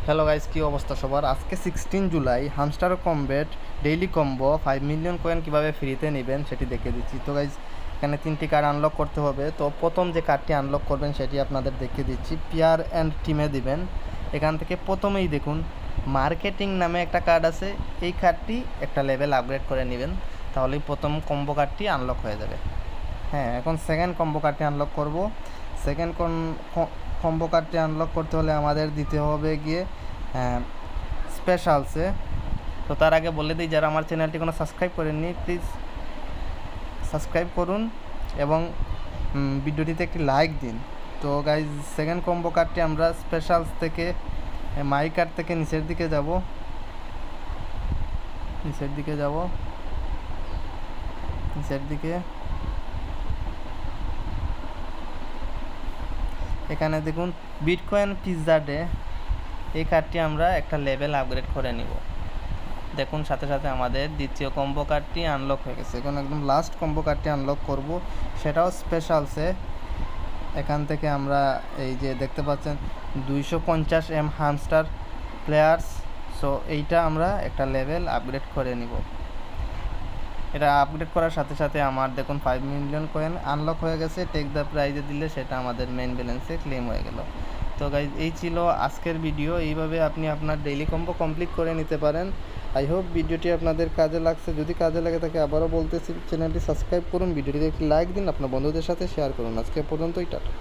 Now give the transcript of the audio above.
Hello guys, কী অবস্থা সবার? আজকে 16 July hamster combat daily combo 5 million coin কীভাবে ফ্রিতে নেবেন সেটি দেখে দিচ্ছি। তো গাইস, এখানে 3টি কার্ড আনলক করতে হবে। তো প্রথম যে কার্ডটি আনলক করবেন সেটি আপনাদের দেখিয়ে দিচ্ছি। পেয়ার অ্যান্ড টিমে দিবেন। এখান থেকে প্রথমেই দেখুন মার্কেটিং নামে একটা কার্ড আছে। এই কার্ডটি একটা লেভেল আপগ্রেড করে নেবেন, তাহলেই প্রথম কম্বো কার্ডটি আনলক হয়ে যাবে। হ্যাঁ, এখন সেকেন্ড কম্বো কার্ডটি আনলক করব। সেকেন্ড কম্বো কার্ডটি আনলক করতে হলে আমাদের দিতে হবে গিয়ে স্পেশালসে। তো তার আগে বলে দিই, যারা আমার চ্যানেলটি কোনো সাবস্ক্রাইব করেননি প্লিজ সাবস্ক্রাইব করুন এবং ভিডিওটিতে একটি লাইক দিন। তো গাইজ, সেকেন্ড কম্বো কার্ডটি আমরা স্পেশালস থেকে মাই কার্ড থেকে নিচের দিকে যাব। এখানে দেখুন বিটকয়েন পিৎজা ডে, এই কার্ডটি আমরা একটা লেভেল আপগ্রেড করে নিব। দেখুন সাথে সাথে আমাদের দ্বিতীয় কম্বো কার্ডটি আনলক হয়ে গেছে। এখন একদম লাস্ট কম্বো কার্ডটি আনলক করব, সেটাও স্পেশালসে। এখান থেকে আমরা এই যে দেখতে পাচ্ছেন 250 হামস্টার প্লেয়ার্স। সো এইটা আমরা একটা লেভেল আপগ্রেড করে নিব। এটা আপগ্রেড করার সাথে সাথে আমার দেখুন 5 মিলিয়ন কয়েন আনলক হয়ে গেছে। টেক দ্য প্রাইজে দিলে সেটা আমাদের মেইন ব্যালেন্সে ক্লেম হয়ে গেল। তো গাইজ, এই ছিল আজকের ভিডিও। এইভাবে আপনি আপনার ডেইলি কম্বো কমপ্লিট করে নিতে পারেন। আই হোপ ভিডিওটি আপনাদের কাজে লাগছে। যদি কাজে লাগে থাকে আবারও বলতেছি, চ্যানেলটি সাবস্ক্রাইব করুন, ভিডিওটিতে একটি লাইক দিন, আপনার বন্ধুদের সাথে শেয়ার করুন। আজকে পর্যন্তই, টাটা।